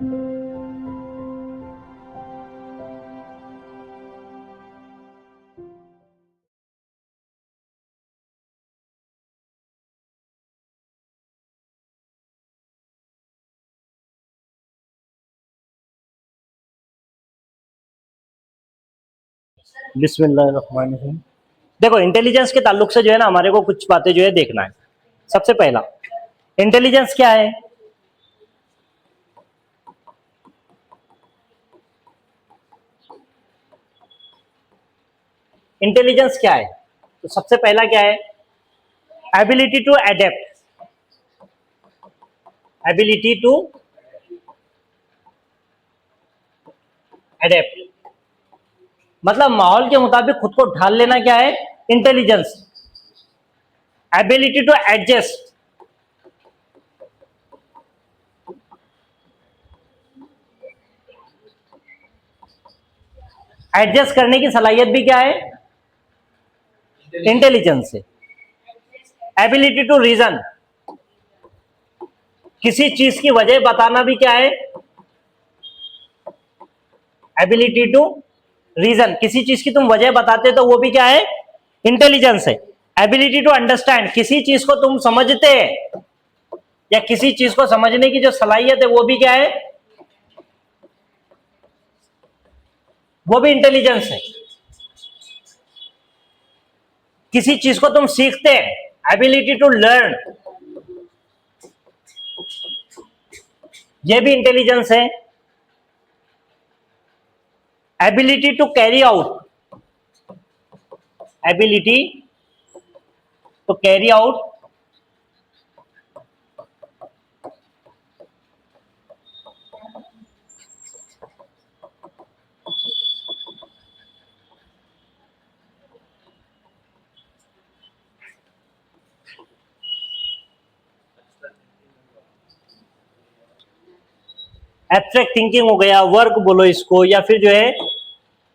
बिस्मिल्लाहिर्रहमानिर्रहीम। देखो, इंटेलिजेंस के ताल्लुक से जो है ना, हमारे को कुछ बातें जो है देखना है। सबसे पहला, इंटेलिजेंस क्या है? इंटेलिजेंस क्या है? तो सबसे पहला क्या है? Ability to adapt. Ability to adapt मतलब माहौल के मुताबिक खुद को ढाल लेना, क्या है? Intelligence. Ability to adjust, adjust करने की सलाहियत भी क्या है? इंटेलिजेंस है। एबिलिटी टू रीजन, किसी चीज की वजह बताना भी क्या है? एबिलिटी टू रीजन, किसी चीज की तुम वजह बताते तो वो भी क्या है? इंटेलिजेंस है। एबिलिटी टू अंडरस्टैंड, किसी चीज को तुम समझते या किसी चीज को समझने की जो सलाहियत है वो भी क्या है? वो भी इंटेलिजेंस है। किसी चीज को तुम सीखते, एबिलिटी टू लर्न, ये भी इंटेलिजेंस है। Ability to carry out, ability to carry out, abstract thinking हो गया, वर्क बोलो इसको, या फिर जो है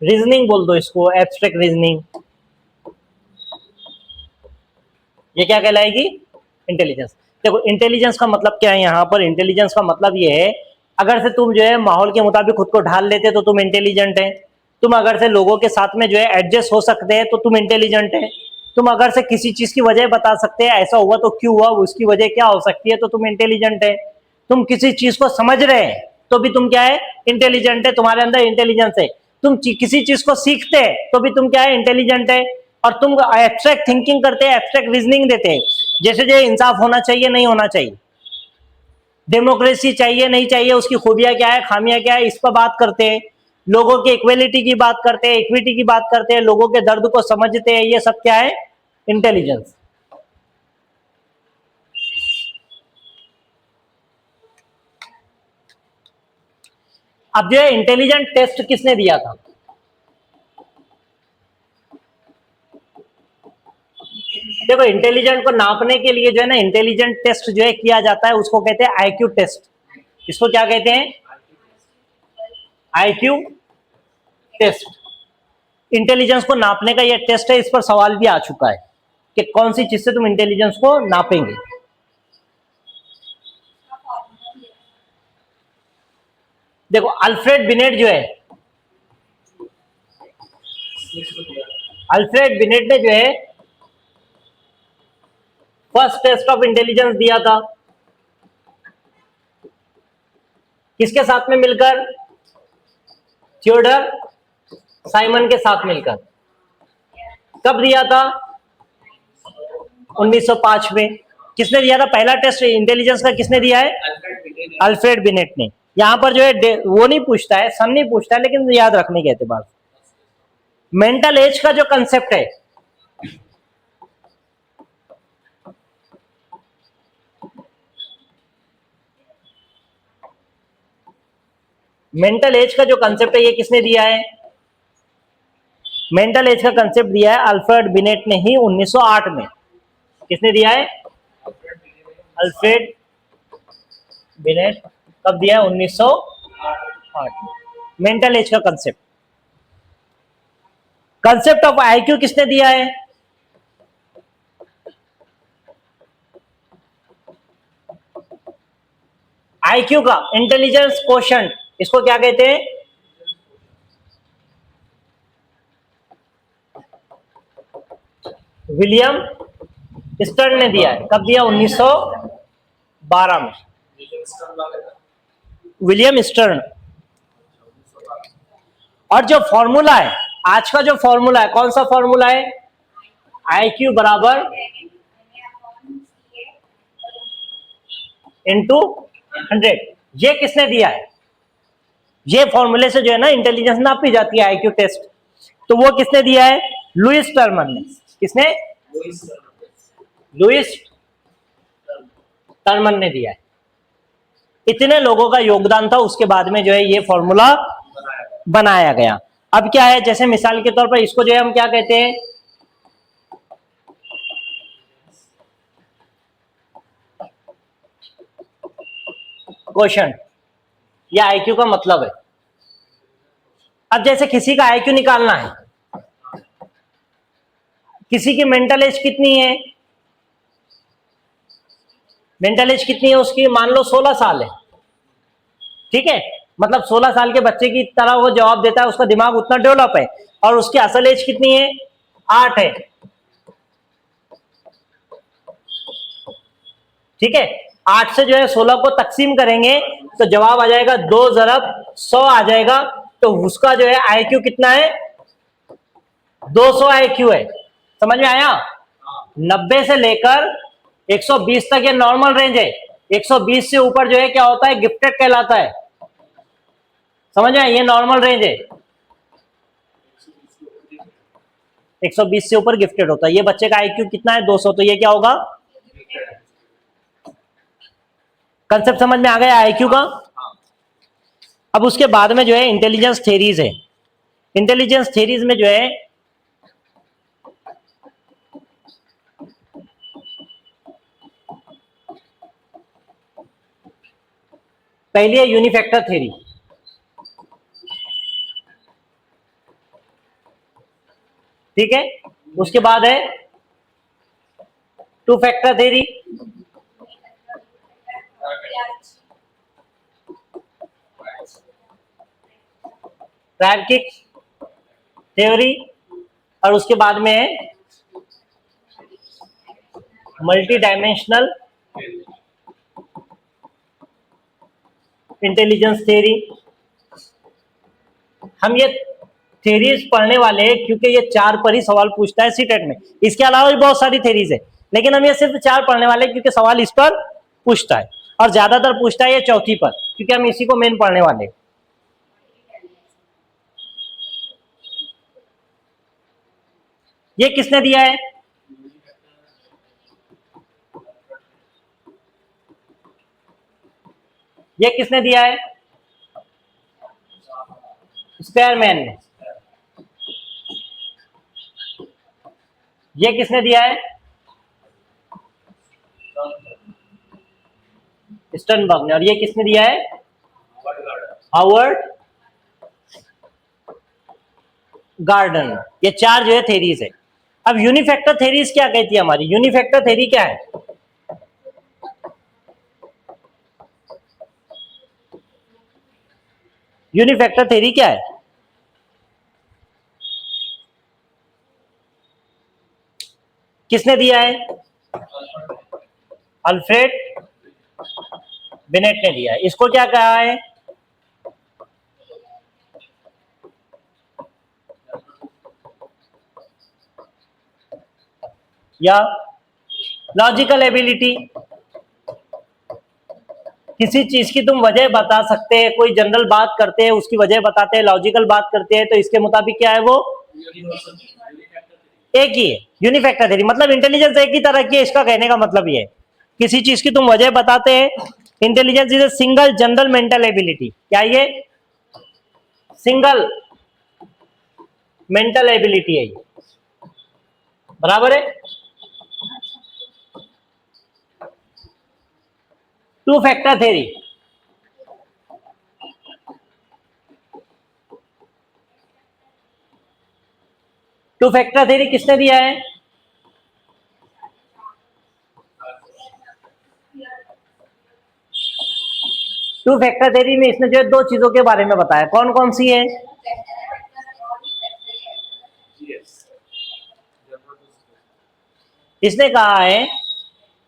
रीजनिंग बोल दो इसको, एब्स्ट्रैक्ट रीजनिंग, ये क्या कहलाएगी? इंटेलिजेंस। देखो, इंटेलिजेंस का मतलब क्या है यहाँ पर? इंटेलिजेंस का मतलब ये है, अगर से तुम जो है माहौल के मुताबिक खुद को ढाल लेते तो तुम इंटेलिजेंट है। तुम अगर से लोगों के साथ में जो है एडजस्ट हो सकते हैं तो तुम इंटेलिजेंट है। तुम अगर से किसी चीज की वजह बता सकते हैं, ऐसा हुआ तो क्यों हुआ, उसकी वजह क्या हो सकती है, तो तुम इंटेलिजेंट है। तुम किसी चीज को समझ रहे हैं तो भी तुम क्या है? इंटेलिजेंट है, तुम्हारे अंदर इंटेलिजेंस है। तुम किसी चीज को सीखते हैं तो भी तुम क्या है? इंटेलिजेंट है। और तुम एब्स्ट्रैक्ट थिंकिंग करते हैं, एब्स्ट्रैक्ट रीजनिंग देते हैं, जैसे जो इंसाफ होना चाहिए नहीं होना चाहिए, डेमोक्रेसी चाहिए नहीं चाहिए, उसकी खूबियां क्या है, खामियां क्या है, इस पर बात करते हैं। लोगों की इक्वेलिटी की बात करते हैं, इक्विटी की बात करते हैं, लोगों के दर्द को समझते हैं, ये सब क्या है? इंटेलिजेंस। अब जो है इंटेलिजेंट टेस्ट किसने दिया था? देखो, इंटेलिजेंट को नापने के लिए जो है ना, इंटेलिजेंट टेस्ट जो है किया जाता है, उसको कहते हैं आईक्यू टेस्ट। इसको क्या कहते हैं? IQ test. इंटेलिजेंस को नापने का ये टेस्ट है, इस पर सवाल भी आ चुका है कि कौन सी चीज से तुम इंटेलिजेंस को नापेंगे। देखो, अल्फ्रेड बिनेट जो है, अल्फ्रेड बिनेट ने जो है फर्स्ट टेस्ट ऑफ इंटेलिजेंस दिया था, किसके साथ में मिलकर? थियोडर साइमन के साथ मिलकर। कब दिया था? 1905 में। किसने दिया था पहला टेस्ट इंटेलिजेंस का? किसने दिया है? अल्फ्रेड बिनेट ने। यहां पर जो है वो नहीं पूछता है, सन नहीं पूछता है, लेकिन याद रखने के एतबार से मेंटल एज का जो कंसेप्ट है, मेंटल एज का जो कंसेप्ट है, ये किसने दिया है? मेंटल एज का कंसेप्ट दिया है अल्फ्रेड बिनेट ने ही 1908 में। किसने दिया है? Alfred beneath. कब दिया है? 1908। मेंटल एज का कंसेप्ट। कंसेप्ट ऑफ आईक्यू किसने दिया है? आईक्यू का इंटेलिजेंस क्वोशंट, इसको क्या कहते हैं? विलियम स्टर्न ने दिया है। कब दिया? 1912 में, विलियम स्टर्न। और जो फॉर्मूला है आज का, जो फॉर्मूला है, कौन सा फॉर्मूला है? आईक्यू बराबर इंटू 100। ये किसने दिया है? ये फॉर्मूले से जो है ना इंटेलिजेंस नापी जाती है, आईक्यू टेस्ट। तो वो किसने दिया है? लुईस टर्मन ने। किसने? लुईस टर्मन ने दिया है। इतने लोगों का योगदान था, उसके बाद में जो है ये फॉर्मूला बनाया गया। अब क्या है, जैसे मिसाल के तौर पर इसको जो है हम क्या कहते हैं? क्वोशंट, या आईक्यू का मतलब है। अब जैसे किसी का आईक्यू निकालना है, किसी की मेंटल एज कितनी है? मेंटल एज कितनी है उसकी? मान लो 16 साल है, ठीक है। मतलब 16 साल के बच्चे की तरह वो जवाब देता है, उसका दिमाग उतना डेवलप है। और उसकी असल एज कितनी है? 8 है, ठीक है। 8 से जो है 16 को तकसीम करेंगे तो जवाब आ जाएगा 2 ज़रब 100 आ जाएगा। तो उसका जो है आईक्यू कितना है? 200 आईक्यू है। समझ में आया? 90 से लेकर 120 तक ये नॉर्मल रेंज है। 120 से ऊपर जो है क्या होता है? गिफ्टेड कहलाता है। समझ में? ये नॉर्मल रेंज है। 120 से ऊपर गिफ्टेड होता है। ये बच्चे का आईक्यू कितना है? 200। तो ये क्या होगा? कंसेप्ट समझ में आ गया आईक्यू का? अब उसके बाद में जो है इंटेलिजेंस थ्योरीज है। इंटेलिजेंस थ्योरीज में जो है पहली है यूनिफैक्टर थ्योरी, ठीक है। उसके बाद है टू फैक्टर थ्योरी, तार्किक थ्योरी, और उसके बाद में है मल्टी डायमेंशनल इंटेलिजेंस थ्योरी। हम ये थ्योरीज पढ़ने वाले हैं क्योंकि ये 4 पर ही सवाल पूछता है सीटेट में। इसके अलावा भी बहुत सारी थ्योरीज है, लेकिन हम ये सिर्फ 4 पढ़ने वाले हैं क्योंकि सवाल इस पर पूछता है। और ज्यादातर पूछता है ये चौथी पर, क्योंकि हम इसी को मेन पढ़ने वाले हैं। ये किसने दिया है? ये किसने दिया है? स्पेयरमैन ने। ये किसने दिया है? स्टर्नबर्ग ने। और ये किसने दिया है? Howard Gardner. ये 4 जो है थेरीज है। अब यूनिफैक्टर थेरीज क्या कहती है हमारी? यूनिफैक्टर थेरी क्या है? यूनिफैक्टर थेरी क्या है? किसने दिया है? अल्फ्रेड बिनेट ने दिया है। इसको क्या कहा है? या लॉजिकल एबिलिटी। किसी चीज की तुम वजह बता सकते हैं, कोई जनरल बात करते हैं उसकी वजह बताते हैं, लॉजिकल बात करते हैं, तो इसके मुताबिक क्या है? वो एक ही है। यूनिफैक्टर थ्योरी मतलब इंटेलिजेंस एक ही तरह की है, इसका कहने का मतलब ये है। किसी चीज की तुम वजह बताते हैं। Intelligence is a single general mental ability. क्या ये? सिंगल मेंटल एबिलिटी है ये, बराबर है। Two factor theory, two factor theory किसने दिया है? टू फैक्टर थ्योरी में इसने जो है दो चीजों के बारे में बताया, कौन कौन सी है? इसने कहा है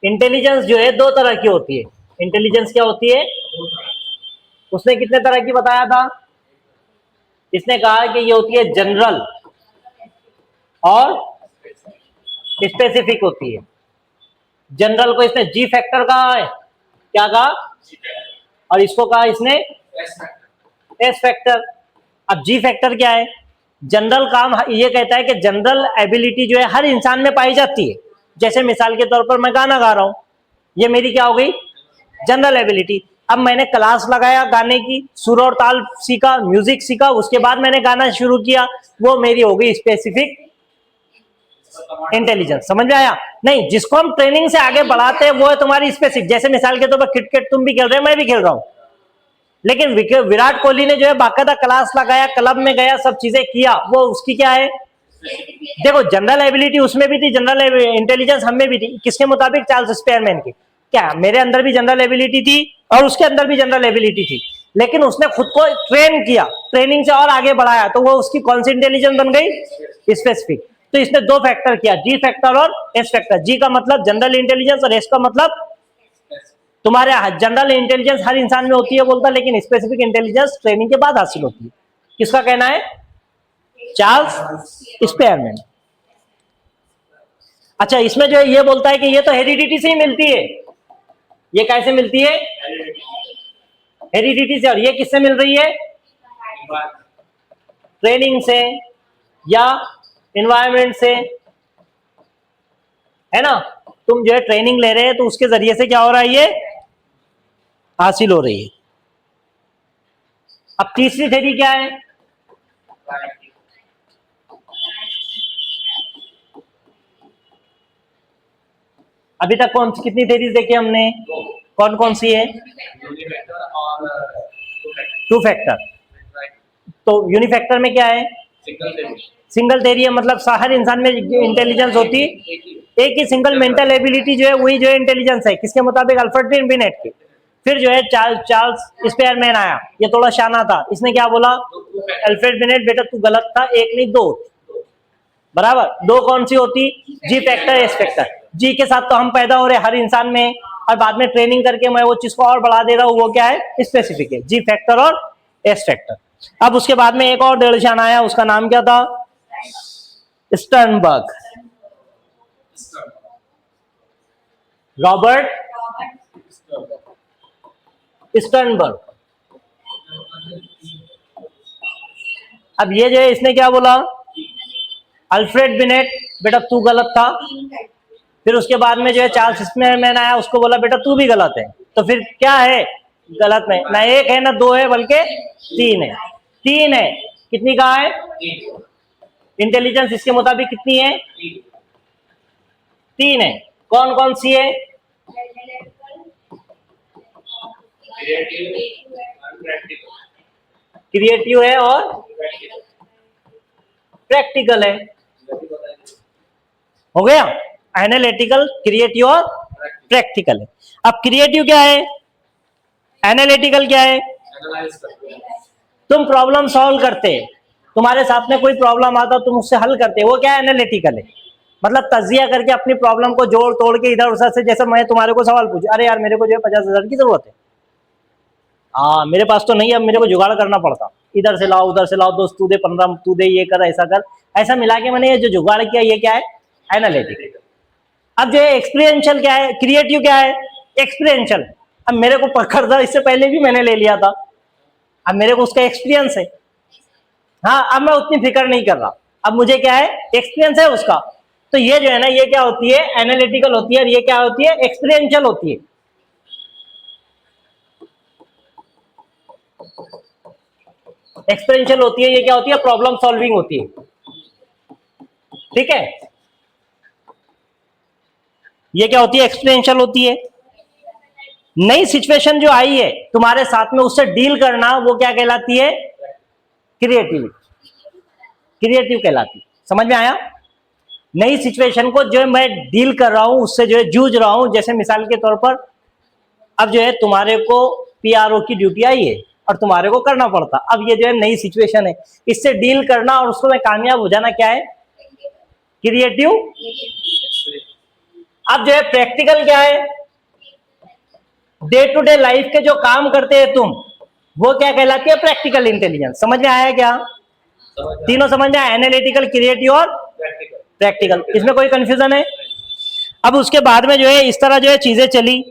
इंटेलिजेंस जो है दो तरह की होती है। इंटेलिजेंस क्या होती है? उसने कितने तरह की बताया था? इसने कहा कि ये होती है जनरल और स्पेसिफिक होती है। जनरल को इसने जी फैक्टर कहा है, क्या कहा? और इसको कहा इसने एस फैक्टर। अब जी फैक्टर क्या है? जनरल काम ये कहता है कि जनरल एबिलिटी जो है हर इंसान में पाई जाती है। जैसे मिसाल के तौर पर मैं गाना गा रहा हूं, ये मेरी क्या हो गई? General ability. अब मैंने क्लास लगाया गाने की, सुर और ताल सीखा, म्यूजिक सीखा, उसके बाद मैंने गाना शुरू किया, वो मेरी हो गई स्पेसिफिक इंटेलिजेंस। समझ में आया? नहीं, जिसको हम ट्रेनिंग से आगे बढ़ाते हैं वो है तुम्हारी स्पेसिफिक। जैसे मिसाल के तौर पर क्रिकेट तुम भी खेल रहे हो, मैं भी खेल रहा हूं, लेकिन विराट कोहली ने जो है बाकायदा क्लास लगाया, क्लब में गया, सब चीजें किया, वो उसकी क्या है? देखो जनरल एबिलिटी उसमें भी थी, जनरल इंटेलिजेंस हमें भी थी। किसके मुताबिक? चार्ल्स स्पेयरमैन की। क्या मेरे अंदर भी जनरल एबिलिटी थी और उसके अंदर भी जनरल एबिलिटी थी, लेकिन उसने खुद को ट्रेन किया, ट्रेनिंग से और आगे बढ़ाया, तो वो उसकी कौन सी इंटेलिजेंस बन गई? स्पेसिफिक। तो इसने दो फैक्टर किया, जी फैक्टर और एस फैक्टर। जी का मतलब जनरल इंटेलिजेंस और एस का मतलब तुम्हारे जनरल इंटेलिजेंस हर इंसान में होती है बोलता, लेकिन स्पेसिफिक इंटेलिजेंस ट्रेनिंग के बाद हासिल होती है। किसका कहना है? Charles Spearman. अच्छा, इसमें जो है ये बोलता है कि ये तो हेरिडिटी से ही मिलती है। ये कैसे मिलती है? हेरिडिटी से। और ये किससे मिल रही है? ट्रेनिंग से या एनवायरनमेंट से, है ना? तुम जो है ट्रेनिंग ले रहे हैं तो उसके जरिए से क्या हो रहा है? ये हासिल हो रही है। अब तीसरी थ्योरी क्या है? अभी तक कितनी थ्योरीज देखी हमने? कौन कौन सी है? Two factor. तो यूनिफैक्टर में क्या है? सिंगल थ्योरी है, मतलब हर इंसान में इंटेलिजेंस होती एक ही सिंगल मेंटल एबिलिटी जो है वही जो है इंटेलिजेंस है। किसके मुताबिक? अल्फ्रेड बिनेट के। फिर जो है चार्ल्स स्पेयरमैन आया, ये थोड़ा शाना था, इसने क्या बोला? अल्फ्रेड बिनेट बेटा तू गलत था, एक नहीं दो बराबर। दो कौन सी होती? G factor, S factor. G के साथ तो हम पैदा हो रहे हर इंसान में, और बाद में ट्रेनिंग करके मैं वो चीज को और बढ़ा दे रहा हूं, वो क्या है? स्पेसिफिक है, जी फैक्टर और एस फैक्टर। अब उसके बाद में एक और डेढ़शान आया, उसका नाम क्या था? Sternberg, Robert Sternberg. अब ये जो है इसने क्या बोला? अल्फ्रेड बिनेट बेटा तू गलत था। फिर उसके बाद में जो है चार्ल्स स्पेयरमैन आया, उसको बोला बेटा तू भी गलत है। तो फिर क्या है? गलत नहीं, ना एक है ना दो है, बल्कि तीन है। तीन है। कितनी कहा है? इंटेलिजेंस इसके मुताबिक कितनी है? तीन है। कौन कौन सी है? क्रिएटिव है और प्रैक्टिकल है। हो गया? एनालिटिकल, क्रिएटिव और प्रैक्टिकल है। अब क्रिएटिव क्या है? एनालिटिकल क्या है? तुम प्रॉब्लम सॉल्व करते, तुम्हारे साथ में कोई प्रॉब्लम आता तुम उससे हल करते, वो क्या है? एनालिटिकल है। मतलब तजिया करके अपनी प्रॉब्लम को जोड़ तोड़ के इधर उधर से, जैसे मैं तुम्हारे को सवाल पूछूं, अरे यार मेरे को जो है 50,000 की जरूरत है, हाँ मेरे पास तो नहीं, अब मेरे को जुगाड़ करना पड़ता, इधर से लाओ उधर से लाओ, दोस्त तू दे 15, तू दे ये कर ऐसा कर, ऐसा मिला के मैंने ये जो जुगाड़ किया, ये क्या है? एनालिटिकल। अब जो है एक्सपीरियंशियल क्या है? क्रिएटिव क्या है? एक्सपीरियंशियल। अब मेरे को पकड़ था, इससे पहले भी मैंने ले लिया था, अब मेरे को उसका एक्सपीरियंस है। हाँ, अब मैं उतनी फिक्र नहीं कर रहा, अब मुझे क्या है? एक्सपीरियंस है उसका। तो ये जो है ना, ये क्या होती है? एनालिटिकल होती है, और ये क्या होती है? एक्सपीरियंशियल होती है। एक्सपीरियंशियल होती है, ये क्या होती है? प्रॉब्लम सॉल्विंग होती है। ठीक है? ये क्या होती है? एक्सपीरियंशियल होती है। नई सिचुएशन जो आई है तुम्हारे साथ में, उससे डील करना, वो क्या कहलाती है? क्रिएटिव। क्रिएटिव कहलाती है। समझ में आया? नई सिचुएशन को जो मैं डील कर रहा हूं, उससे जो है जूझ रहा हूं। जैसे मिसाल के तौर पर अब जो है तुम्हारे को पीआरओ की ड्यूटी आई है और तुम्हारे को करना पड़ता। अब ये जो है नई सिचुएशन है, इससे डील करना और उसको में कामयाब हो जाना क्या है, क्रिएटिव। अब जो है प्रैक्टिकल क्या है, डे टू डे लाइफ के जो काम करते हैं तुम, वो क्या कहलाती है, प्रैक्टिकल इंटेलिजेंस। समझ में आया क्या, तीनों समझ में आया, एनालिटिकल, क्रिएटिव और प्रैक्टिकल। इसमें कोई कंफ्यूजन है। अब उसके बाद में जो है इस तरह जो है चीजें चली।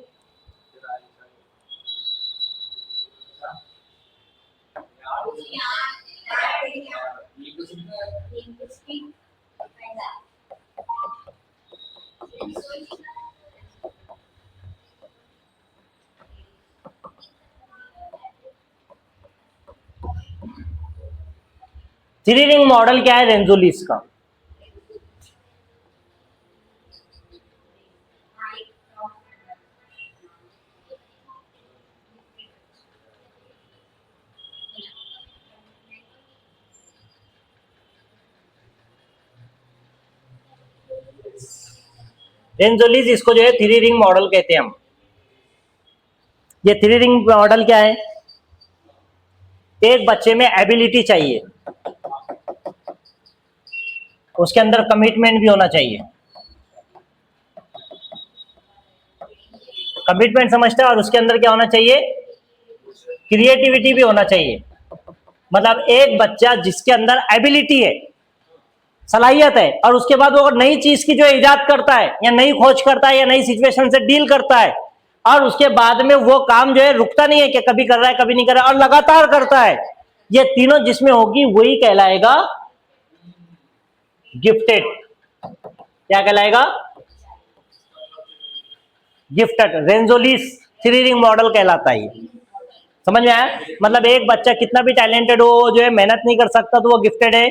थ्री रिंग मॉडल क्या है, रेंजोलिस का। रेंजोलिस, इसको जो है थ्री रिंग मॉडल कहते हैं हम। ये थ्री रिंग मॉडल क्या है, एक बच्चे में एबिलिटी चाहिए, उसके अंदर कमिटमेंट भी होना चाहिए। कमिटमेंट समझते हैं, और उसके अंदर क्या होना चाहिए, क्रिएटिविटी भी होना चाहिए। मतलब एक बच्चा जिसके अंदर एबिलिटी है, सलाहियत है, और उसके बाद वो नई चीज की जो इजाद करता है या नई खोज करता है या नई सिचुएशन से डील करता है, और उसके बाद में वो काम जो है रुकता नहीं है कि कभी कर रहा है कभी नहीं कर रहा है, और लगातार करता है, ये तीनों जिसमें होगी वही कहलाएगा गिफ्टेड। क्या कहलाएगा, गिफ्टेड। रेंजोलिस थ्री रिंग मॉडल कहलाता है। समझ में आया, मतलब एक बच्चा कितना भी टैलेंटेड हो, जो है मेहनत नहीं कर सकता तो वो गिफ्टेड है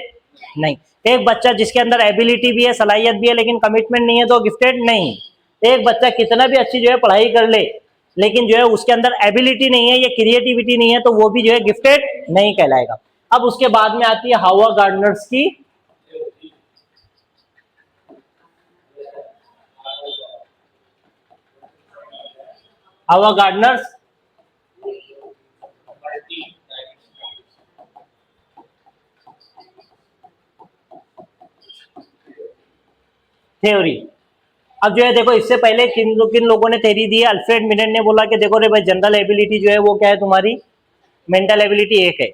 नहीं। एक बच्चा जिसके अंदर एबिलिटी भी है, सलाहियत भी है, लेकिन कमिटमेंट नहीं है तो गिफ्टेड नहीं। एक बच्चा कितना भी अच्छी जो है पढ़ाई कर ले, लेकिन जो है उसके अंदर एबिलिटी नहीं है या क्रिएटिविटी नहीं है, तो वो भी जो है गिफ्टेड नहीं कहलाएगा। अब उसके बाद में आती है हावा गार्डनर्स की। हावा गार्डनर्स थ्योरी। अब जो है देखो, इससे पहले किन लोगों ने थ्योरी दी है, अल्फ्रेड मिनट ने बोला कि देखो रे भाई, जनरल एबिलिटी जो है वो क्या है तुम्हारी, मेंटल एबिलिटी एक है।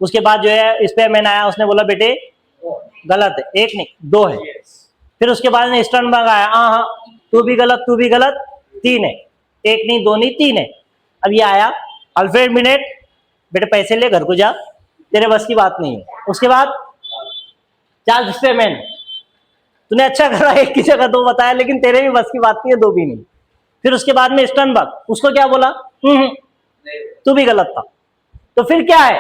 उसके बाद जो है इस पे मैंने आया, उसने बोला बेटे गलत है, एक नहीं दो है। फिर उसके बाद में स्टर्नबर्ग आया, हाँ हाँ तू भी गलत तू भी गलत, तीन है, एक नहीं दो नहीं तीन है। अब ये आया अल्फ्रेड मिनट, बेटे पैसे ले घर को जा, तेरे बस की बात नहीं है। उसके बाद चार्ल्स स्टेमैन, तूने अच्छा करा एक की जगह दो बताया, लेकिन तेरे भी बस की बात नहीं है, दो भी नहीं। फिर उसके बाद में स्टर्नबर्ग, उसको क्या बोला, तू भी गलत था। तो फिर क्या है,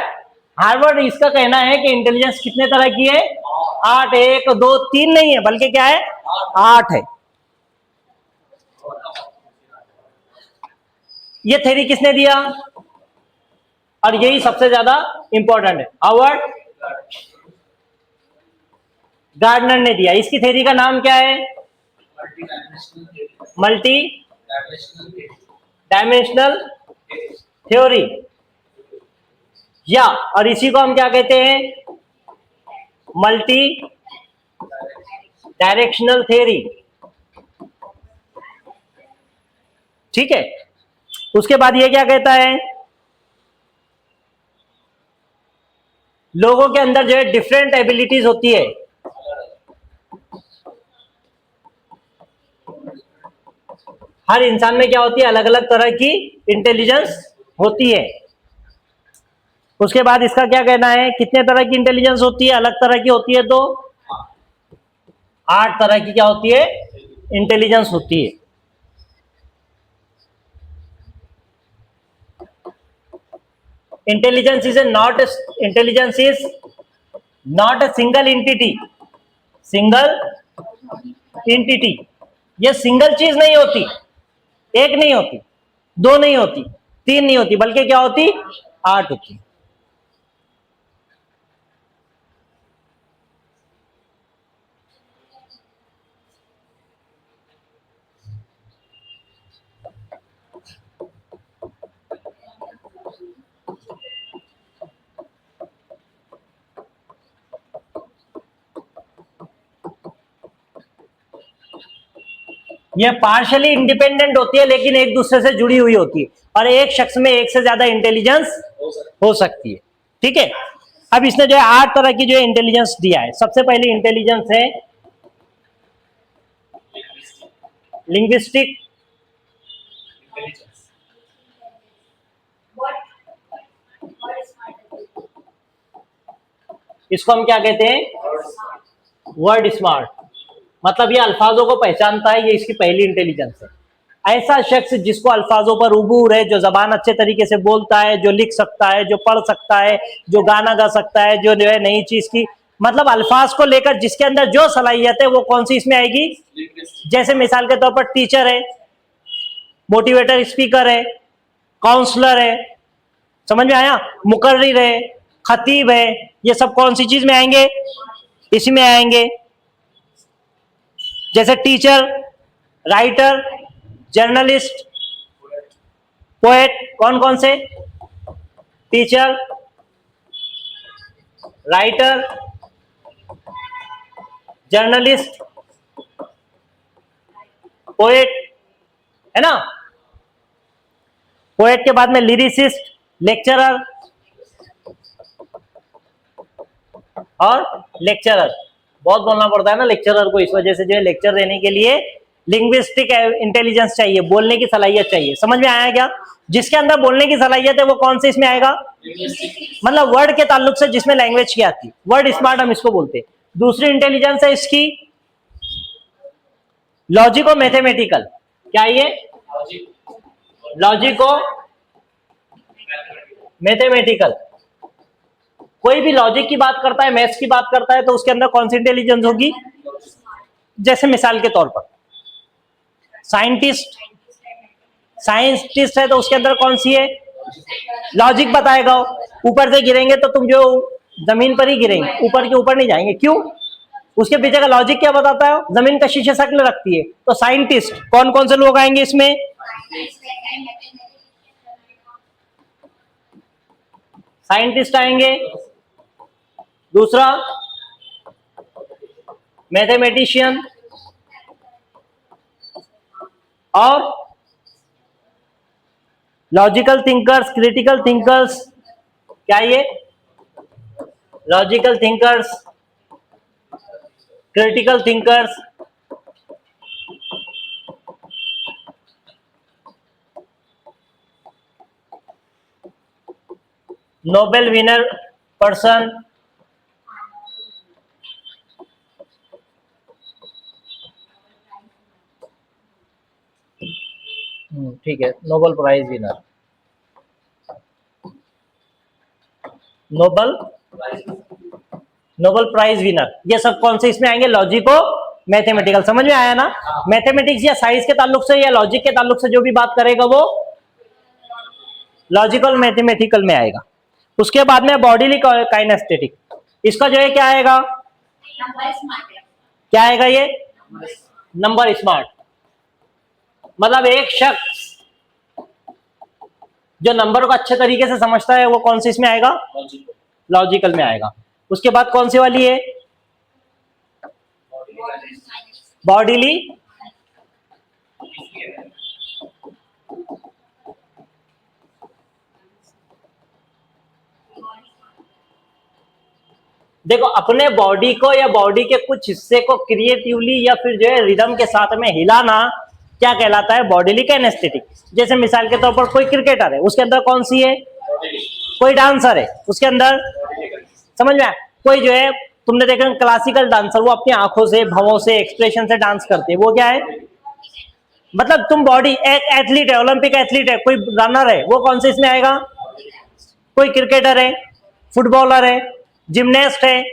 हार्वर्ड इसका कहना है कि इंटेलिजेंस कितने तरह की है, आठ। एक दो तीन नहीं है, बल्कि क्या है, आठ है। ये थ्योरी किसने दिया, और यही सबसे ज्यादा इंपॉर्टेंट है, हार्वर्ड गार्डनर ने दिया। इसकी थ्योरी का नाम क्या है, मल्टी डायमेंशनल थ्योरी, या और इसी को हम क्या कहते हैं, मल्टी डायरेक्शनल थ्योरी। ठीक है। उसके बाद ये क्या कहता है, लोगों के अंदर जो है डिफरेंट एबिलिटीज होती है, हर इंसान में क्या होती है, अलग अलग तरह की इंटेलिजेंस होती है। उसके बाद इसका क्या कहना है, कितने तरह की इंटेलिजेंस होती है, अलग तरह की होती है, तो आठ तरह की क्या होती है, इंटेलिजेंस होती है। Intelligence is not a single entity, single entity, ये सिंगल चीज नहीं होती, एक नहीं होती, दो नहीं होती, तीन नहीं होती, बल्कि क्या होती, आठ होती। ये पार्शियली इंडिपेंडेंट होती है लेकिन एक दूसरे से जुड़ी हुई होती है, और एक शख्स में एक से ज्यादा इंटेलिजेंस हो सकती है। ठीक है, अब इसने जो है 8 तरह की जो है इंटेलिजेंस दिया है। सबसे पहले इंटेलिजेंस है लिंग्विस्टिक, इसको हम क्या कहते हैं, वर्ड स्मार्ट, मतलब ये अल्फाजों को पहचानता है, ये इसकी पहली इंटेलिजेंस है। ऐसा शख्स जिसको अल्फाजों पर उबूर है, जो जबान अच्छे तरीके से बोलता है, जो लिख सकता है, जो पढ़ सकता है, जो गाना गा सकता है, जो है नई चीज की, मतलब अल्फाज को लेकर जिसके अंदर जो सलाहियत है वो कौन सी इसमें आएगी। जैसे मिसाल के तौर पर टीचर है, मोटिवेटर स्पीकर है, काउंसलर है, समझ में आया, मुकर्रिर है, खतीब है, ये सब कौन सी चीज में आएंगे, इसी में आएंगे। जैसे टीचर, राइटर, जर्नलिस्ट, पोएट, कौन कौन से, टीचर, राइटर, जर्नलिस्ट, पोएट, है ना। पोएट के बाद में लिरिसिस्ट, लेक्चरर और लेक्चरर, बहुत बोलना पड़ता है ना लेक्चरर को, इस वजह से जो है लेक्चर देने के लिए लिंग्विस्टिक इंटेलिजेंस चाहिए, बोलने की सलाहियत चाहिए। समझ में आया क्या, जिसके अंदर बोलने की सलाहियत है वो कौन से इसमें आएगा, मतलब वर्ड के ताल्लुक से जिसमें लैंग्वेज की आती, वर्ड स्मार्ट हम इसको बोलते हैं। दूसरी इंटेलिजेंस है इसकी लॉजिको मैथमेटिकल, क्या ये, लॉजिको मैथमेटिकल, कोई भी लॉजिक की बात करता है, मैथ्स की बात करता है, तो उसके अंदर कौन सी इंटेलिजेंस होगी। जैसे मिसाल के तौर पर साइंटिस्ट, साइंटिस्ट है तो उसके अंदर कौन सी है, लॉजिक बताएगा। ऊपर से गिरेंगे तो तुम जो जमीन पर ही गिरेंगे, ऊपर के ऊपर नहीं जाएंगे, क्यों, उसके पीछे का लॉजिक क्या बताता है, जमीन का शीशे शक्ल रखती है। तो साइंटिस्ट कौन कौन से लोग आएंगे इसमें, साइंटिस्ट आएंगे, दूसरा मैथमेटिशियन, और लॉजिकल थिंकर्स, क्रिटिकल थिंकर्स, क्या ये, logical thinkers, critical thinkers, Nobel winner person, ठीक है, Nobel prize winner, Nobel Nobel prize winner, ये सब कौन से इसमें आएंगे, लॉजिको मैथमेटिकल। समझ में आया ना, मैथमेटिक्स या साइंस के ताल्लुक से या लॉजिक के ताल्लुक से जो भी बात करेगा वो लॉजिकल मैथमेटिकल में आएगा। उसके बाद में बॉडीली काइनेस्थेटिक, इसका जो है क्या आएगा, क्या आएगा ये, नंबर स्मार्ट, मतलब एक शख्स जो नंबर को अच्छे तरीके से समझता है वो कौन सी इसमें आएगा, लॉजिकल में आएगा। उसके बाद कौन सी वाली है, बॉडीली, देखो अपने बॉडी को या बॉडी के कुछ हिस्से को क्रिएटिवली या फिर जो है रिदम के साथ में हिलाना क्या कहलाता है, बॉडीली काइनेस्थेटिक। जैसे मिसाल के तौर पर कोई क्रिकेटर है, उसके अंदर कौन सी है, कोई डांसर है, उसके अंदर, समझ में आया, कोई जो है तुमने देखा क्लासिकल डांसर, वो अपनी आंखों से, भवों से, एक्सप्रेशन से डांस करते हैं, वो क्या है, मतलब तुम बॉडी, एक एथलीट है, ओलंपिक एथलीट है, कोई रनर है, वो कौन से इसमें आएगा, कोई क्रिकेटर है, फुटबॉलर है, जिमनास्ट है,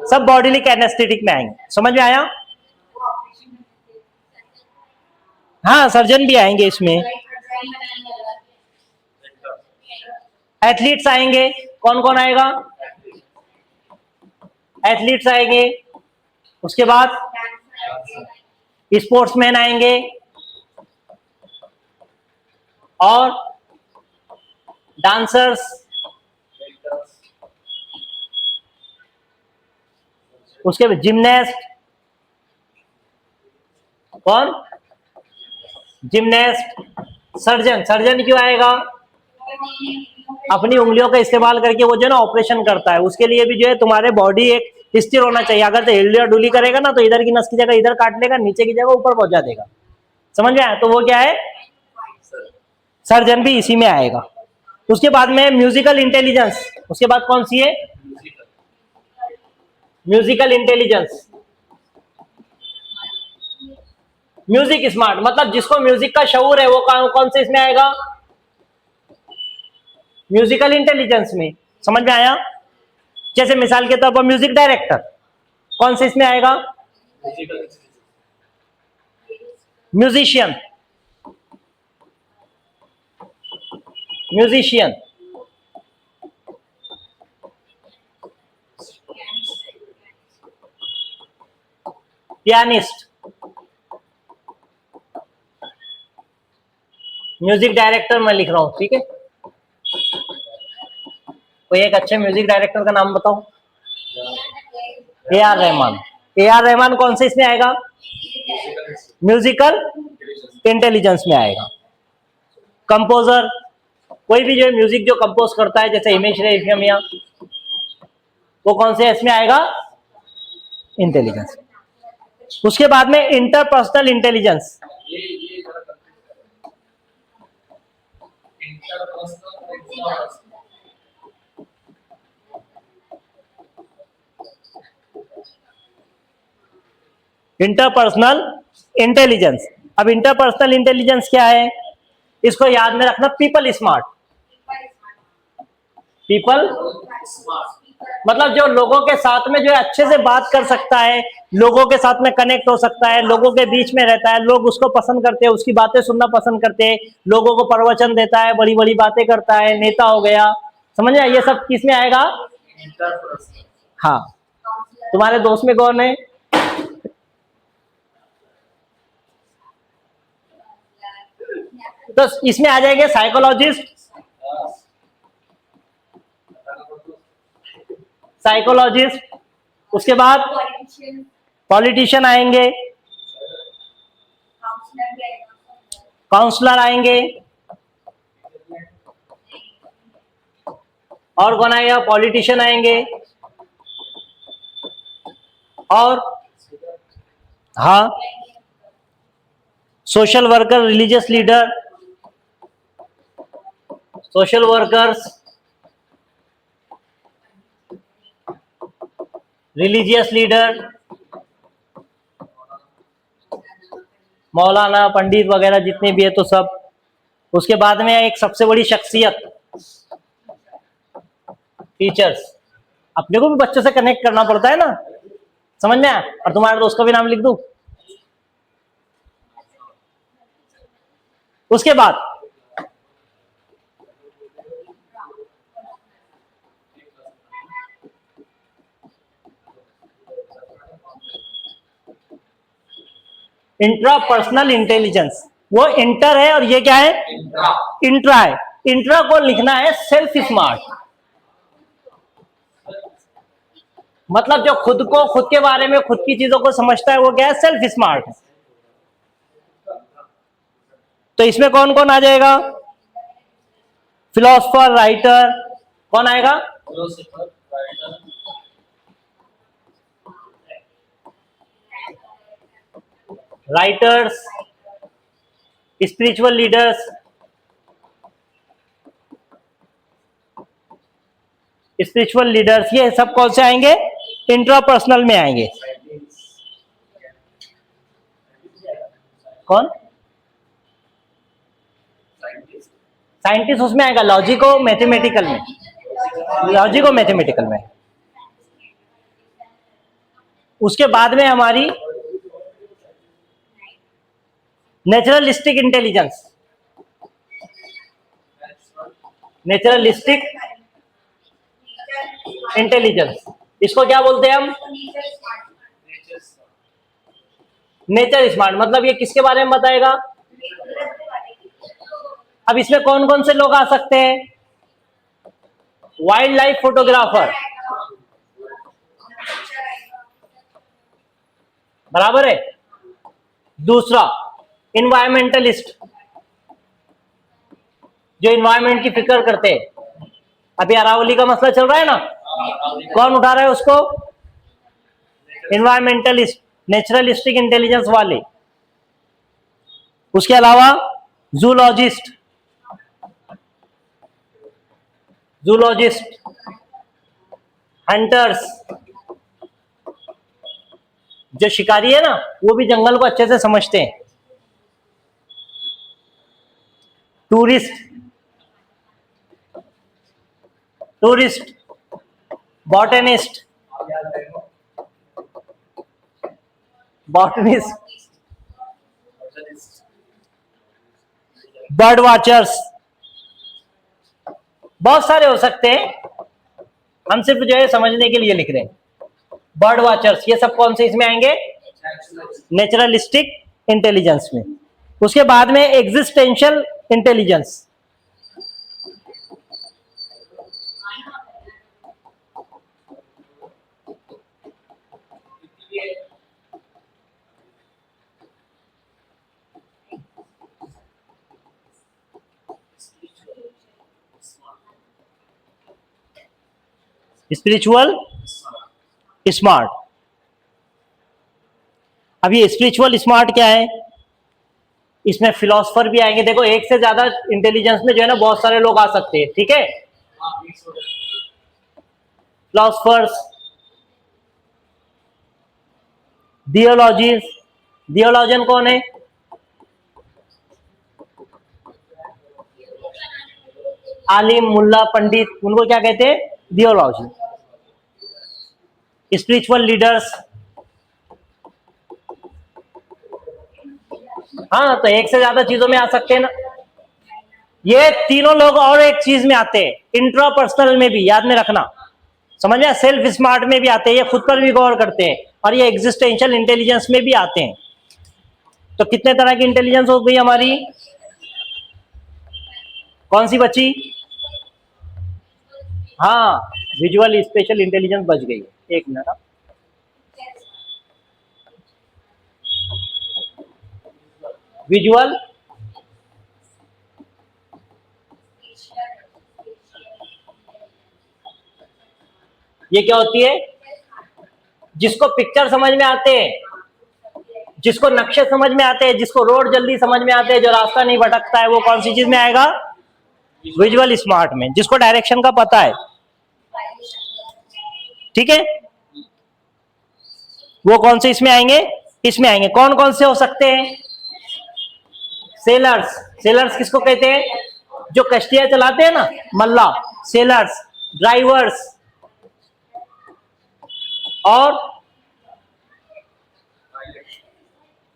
सब बॉडीली काइनेस्थेटिक में आएंगे। समझ में आया, हाँ सर्जन भी आएंगे इसमें, एथलीट्स आएंगे, कौन कौन आएगा, एथलीट्स आएंगे, उसके बाद स्पोर्ट्समैन आएंगे, और डांसर्स, उसके बाद जिमनास्ट, कौन, जिमनेस्ट, सर्जन। सर्जन क्यों आएगा? अपनी उंगलियों का इस्तेमाल करके वो जो है ना ऑपरेशन करता है, उसके लिए भी जो है तुम्हारे बॉडी एक स्थिर होना चाहिए। अगर तो हिल्ली और डुली करेगा ना तो इधर की नस की जगह इधर काट लेगा, नीचे की जगह ऊपर पहुंचा देगा। समझ में आया? तो वो क्या है? सर्जन भी इसी में आएगा। उसके बाद में म्यूजिकल इंटेलिजेंस। उसके बाद कौन सी है? Musical intelligence. म्यूजिक स्मार्ट मतलब जिसको म्यूजिक का शऊर है वो कौन से इसमें आएगा? म्यूजिकल इंटेलिजेंस में। समझ में आया? जैसे मिसाल के तौर पर म्यूजिक डायरेक्टर कौन से इसमें आएगा? Musician. Musician, pianist, music director मैं लिख रहा हूं, ठीक है? कोई एक अच्छे म्यूजिक डायरेक्टर का नाम बताओ। A R Rahman. A R Rahman कौन से इसमें आएगा? म्यूजिकल इंटेलिजेंस में आएगा। कंपोजर, कोई भी जो है म्यूजिक जो कंपोज करता है, जैसे हिमेश रेशमिया, वो कौन से इसमें आएगा? इंटेलिजेंस। उसके बाद में इंटरपर्सनल इंटेलिजेंस। Interpersonal intelligence. अब इंटरपर्सनल इंटेलिजेंस क्या है? इसको याद में रखना, पीपल स्मार्ट। पीपल मतलब जो लोगों के साथ में जो है अच्छे से बात कर सकता है, लोगों के साथ में कनेक्ट हो सकता है, लोगों के बीच में रहता है, लोग उसको पसंद करते हैं, उसकी बातें सुनना पसंद करते हैं, लोगों को प्रवचन देता है, बड़ी बड़ी बातें करता है, नेता हो गया। समझ में? ये सब किस में आएगा? हाँ। तुम्हारे दोस्त में कौन है? तो इसमें आ जाएंगे साइकोलॉजिस्ट, साइकोलॉजिस्ट। उसके बाद पॉलिटिशियन आएंगे, काउंसलर आएंगे, और कौन आएगा? पॉलिटिशियन आएंगे, और हाँ social worker, religious leader, social workers, religious leader, मौलाना, पंडित वगैरह जितने भी है तो सब। उसके बाद में एक सबसे बड़ी शख्सियत, टीचर्स। अपने को भी बच्चों से कनेक्ट करना पड़ता है ना, समझ में आया? और तुम्हारे दोस्त का भी नाम लिख दूं? उसके बाद इंट्रापर्सनल इंटेलिजेंस। वो इंटर है और ये क्या है? इंट्रा है। इंट्रा को लिखना है सेल्फ स्मार्ट। मतलब जो खुद को, खुद के बारे में, खुद की चीजों को समझता है, वो क्या है? सेल्फ स्मार्ट है। तो इसमें कौन कौन आ जाएगा? Philosopher, writer. कौन आएगा? Writers, spiritual leaders, spiritual leaders, ये सब कौन से आएंगे? इंट्रापर्सनल में आएंगे। कौन? साइंटिस्ट उसमें आएगा, लॉजिको मैथमेटिकल में, लॉजिको मैथमेटिकल में। उसके बाद में हमारी नेचुरलिस्टिक इंटेलिजेंस। नेचुरलिस्टिक इंटेलिजेंस, इसको क्या बोलते हैं हम? Nature smart. मतलब ये किसके बारे में बताएगा? अब इसमें कौन कौन से लोग आ सकते हैं? वाइल्ड लाइफ फोटोग्राफर, बराबर है। दूसरा इन्वायरमेंटलिस्ट, जो इन्वायरमेंट की फिक्र करते हैं। अभी अरावली का मसला चल रहा है ना, कौन उठा रहा है उसको? इन्वायरमेंटलिस्ट, नेचुरलिस्टिक इंटेलिजेंस वाले। उसके अलावा जूलॉजिस्ट, हंटर्स, जो शिकारी है ना वो भी जंगल को अच्छे से समझते हैं। टूरिस्ट, बॉटनिस्ट, बर्ड वॉचर्स, बहुत सारे हो सकते हैं, हम सिर्फ जो है समझने के लिए लिख रहे हैं। बर्ड वॉचर्स, ये सब कौन से इसमें आएंगे? नेचुरलिस्टिक इंटेलिजेंस में। उसके बाद में एग्जिस्टेंशियल इंटेलिजेंस, स्पिरिचुअल स्मार्ट। अब ये स्पिरिचुअल स्मार्ट क्या है? इसमें फिलोसफर भी आएंगे। देखो एक से ज्यादा इंटेलिजेंस में जो है ना बहुत सारे लोग आ सकते हैं, ठीक है। फिलोसफर्स, थियोलॉजियन कौन है? आलिम, मुल्ला, पंडित, उनको क्या कहते हैं? थियोलॉजी। स्पिरिचुअल लीडर्स, हाँ तो एक से ज्यादा चीजों में आ सकते हैं ना। ये तीनों लोग और एक चीज में आते हैं, इंट्रापर्सनल में भी, याद में रखना, समझ में, सेल्फ स्मार्ट में भी आते हैं, ये खुद पर भी गौर करते हैं, और ये एग्जिस्टेंशियल इंटेलिजेंस में भी आते हैं। तो कितने तरह की इंटेलिजेंस हो गई हमारी? कौन सी बची? हाँ, विजुअल स्पेशल इंटेलिजेंस बच गई है। एक मिनट, विजुअल, ये क्या होती है? जिसको पिक्चर समझ में आते हैं, जिसको नक्शे समझ में आते हैं, जिसको रोड जल्दी समझ में आते हैं, जो रास्ता नहीं भटकता है, वो कौन सी चीज में आएगा? विजुअल स्मार्ट में। जिसको डायरेक्शन का पता है, ठीक है, वो कौन से इसमें आएंगे? इसमें आएंगे। कौन कौन से हो सकते हैं? सेलर्स किसको कहते हैं? जो कश्तियां चलाते हैं ना, मल्ला, सेलर्स। ड्राइवर्स, और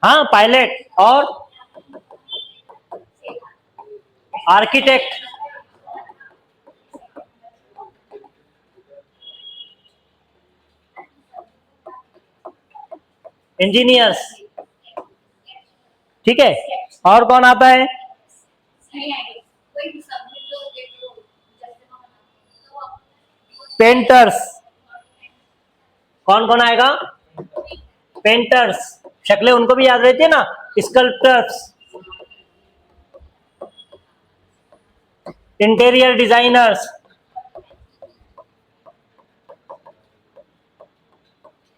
हाँ पायलट, और आर्किटेक्ट, इंजीनियर्स, ठीक है। और कौन आता है? पेंटर्स। कौन कौन आएगा? पेंटर्स, शक्लें उनको भी याद रहती है ना। स्कल्प्टर्स, इंटीरियर डिजाइनर्स,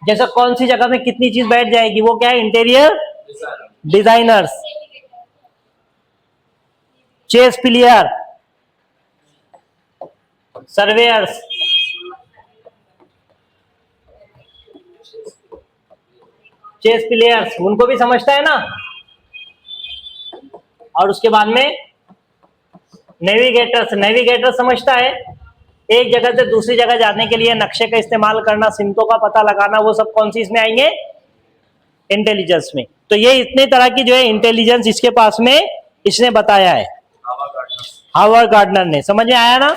जैसा कौन सी जगह में कितनी चीज बैठ जाएगी, वो क्या है? Interior designers. Chess player, surveyors, chess players, उनको भी समझता है ना। और उसके बाद में नेविगेटर समझता है, एक जगह से दूसरी जगह जाने के लिए नक्शे का इस्तेमाल करना, सिमतों का पता लगाना, वो सब कौन सी इसमें आएंगे? इंटेलिजेंस में। तो ये इतने तरह की जो है इंटेलिजेंस इसके पास में इसने बताया है, हावर्ड गार्डनर ने। समझ में आया ना?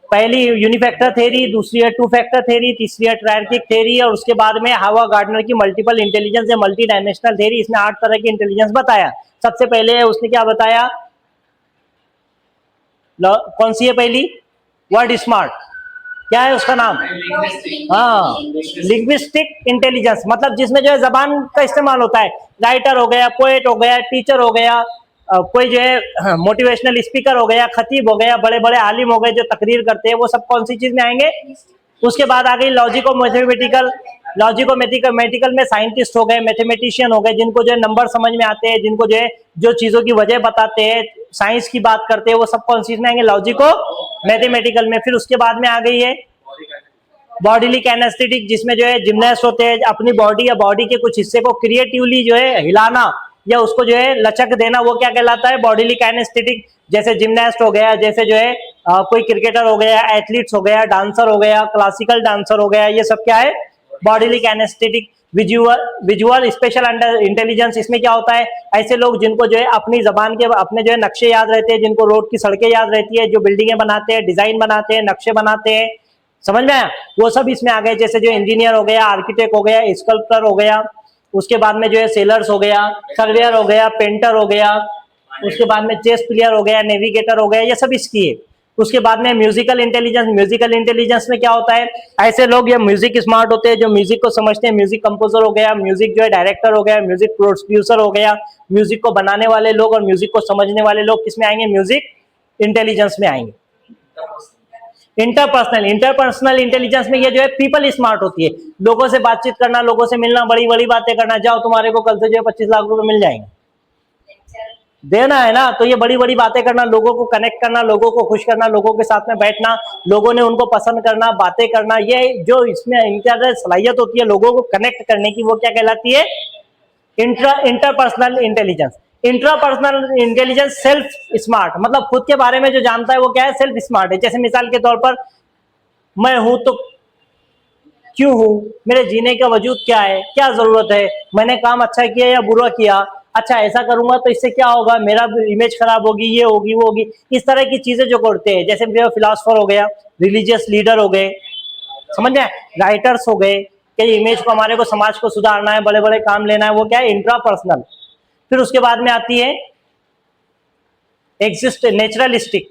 पहली यूनिफैक्टर थ्योरी, दूसरी है टू फैक्टर थ्योरी, तीसरी है ट्रायर्किक थ्योरी, और उसके बाद में हावर्ड गार्डनर की मल्टीपल इंटेलिजेंस या मल्टी डायमेंशनल थ्योरी। इसमें 8 तरह की इंटेलिजेंस बताया। सबसे पहले उसने क्या बताया? कौन सी है पहली? वर्ड स्मार्ट, क्या है उसका नाम? हाँ, लिंग्विस्टिक इंटेलिजेंस, मतलब जिसमें जो है जबान का इस्तेमाल होता है। राइटर हो गया, पोएट हो गया, टीचर हो गया, कोई जो है मोटिवेशनल स्पीकर हो गया, खतीब हो गया, बड़े बड़े आलिम हो गए जो तकरीर करते हैं, वो सब कौन सी चीज में आएंगे? उसके बाद आ गई लॉजिको मैथमेटिकल। लॉजिको मैथमेटिकल में साइंटिस्ट हो गए, मैथमेटिशियन हो गए, जिनको जो है नंबर समझ में आते हैं, जिनको जो है जो चीजों की वजह बताते हैं, साइंस की बात करते हैं, वो सब कौन सी में आएंगे? लॉजिको मैथमेटिकल में। फिर उसके बाद में आ गई है बॉडीली कैनेस्थेटिक, जिसमें जो है जिम्नास्ट होते हैं, अपनी बॉडी या बॉडी के कुछ हिस्से को क्रिएटिवली जो है हिलाना या उसको जो है लचक देना, वो क्या कहलाता है? Bodily kinaesthetic. जैसे जिम्नास्ट हो गया, जैसे जो है कोई क्रिकेटर हो गया, एथलीट्स हो गया, डांसर हो गया, क्लासिकल डांसर हो गया, ये सब क्या है? Bodily kinaesthetic. Visual visual special intelligence, इसमें क्या होता है? ऐसे लोग जिनको जो है अपनी जबान के अपने जो है नक्शे याद रहते हैं, जिनको रोड की सड़कें याद रहती है, जो बिल्डिंगें बनाते हैं, डिजाइन बनाते हैं, नक्शे बनाते हैं, समझ में आया? वो सब इसमें आ गए। जैसे जो इंजीनियर हो गया, आर्किटेक्ट हो गया, स्कल्पटर हो गया, उसके बाद में जो है सेलर्स हो गया, सर्वेयर हो गया, पेंटर हो गया, उसके बाद में चेस प्लेयर हो गया, नेविगेटर हो गया, ये सब इसकी है। उसके बाद में म्यूजिकल इंटेलिजेंस। म्यूजिकल इंटेलिजेंस में क्या होता है? ऐसे लोग ये म्यूजिक स्मार्ट होते हैं जो म्यूजिक को समझते हैं। म्यूजिक कंपोजर हो गया, म्यूजिक जो है डायरेक्टर हो गया, म्यूजिक प्रोड्यूसर हो गया, म्यूजिक को बनाने वाले लोग और म्यूजिक को समझने वाले लोग किसमें आएंगे? म्यूजिक इंटेलिजेंस में आएंगे। इंटरपर्सनल इंटेलिजेंस में ये जो है पीपल स्मार्ट होती है, लोगों से बातचीत करना, लोगों से मिलना, बड़ी बड़ी बातें करना। जाओ तुम्हारे को कल से जो है 25 लाख रुपए मिल जाएंगे, देना है ना, तो ये बड़ी बड़ी बातें करना, लोगों को कनेक्ट करना, लोगों को खुश करना, लोगों के साथ में बैठना, लोगों ने उनको पसंद करना, बातें करना, ये जो इसमें इनकी सलाहियत होती है लोगों को कनेक्ट करने की, वो क्या कहलाती है? Interpersonal intelligence. Intrapersonal intelligence self smart, मतलब खुद के बारे में जो जानता है वो क्या है? सेल्फ स्मार्ट है। जैसे मिसाल के तौर पर मैं हूं तो क्यों हूं, मेरे जीने का वजूद क्या है, क्या जरूरत है, मैंने काम अच्छा किया या बुरा किया, अच्छा ऐसा करूंगा तो इससे क्या होगा, मेरा इमेज खराब होगी, ये होगी, वो होगी, इस तरह की चीजें जो करते हैं। जैसे फिलोसफर हो गया, रिलीजियस लीडर हो गए, समझ में, राइटर्स हो गए, कि इमेज को हमारे को समाज को सुधारना है, बड़े बड़े काम लेना है, वो क्या है? इंट्रापर्सनल। फिर उसके बाद में आती है exist naturalistic.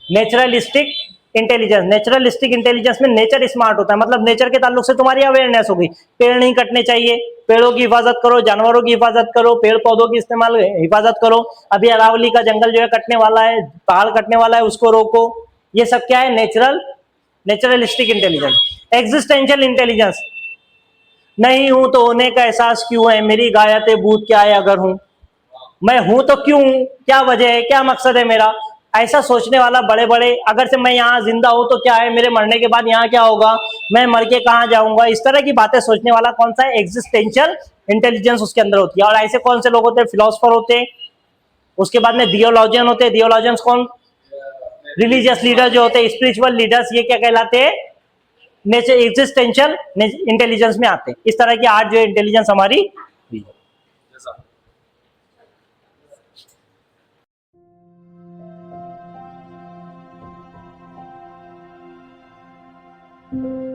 Naturalistic intelligence. Naturalistic intelligence में नेचर स्मार्ट होता है, मतलब नेचर के ताल्लुक से तुम्हारी अवेयरनेस होगी। पेड़ नहीं कटने चाहिए, पेड़ों की हिफाजत करो, जानवरों की हिफाजत करो, पेड़ पौधों की इस्तेमाल हिफाजत करो। अभी अरावली का जंगल जो है कटने वाला है, पहाड़ कटने वाला है, उसको रोको। ये सब क्या है? Naturalistic intelligence. एग्जिस्टेंशियल इंटेलिजेंस, नहीं हूं तो होने का एहसास क्यों है, मेरी गायत भूत क्या है अगर हूं, मैं हूं तो क्यों हूं, क्या वजह है, क्या मकसद है मेरा, ऐसा सोचने वाला। बड़े बड़े, अगर से मैं यहाँ जिंदा हूं तो क्या है, मेरे मरने के बाद यहाँ क्या होगा, मैं मर के कहाँ जाऊंगा, इस तरह की बातें सोचने वाला कौन सा है? एग्जिस्टेंशियल इंटेलिजेंस उसके अंदर होती है। और ऐसे कौन से लोग होते हैं? फिलोसफर होते हैं। उसके बाद में थियोलॉजियन होते हैं। थियोलॉजियंस कौन? रिलीजियस लीडर जो होते हैं, स्पिरिचुअल लीडर्स, ये क्या कहलाते हैं? नेचर एग्जिस्टेंशियल इंटेलिजेंस में आते हैं। इस तरह की आज जो इंटेलिजेंस हमारी Thank you.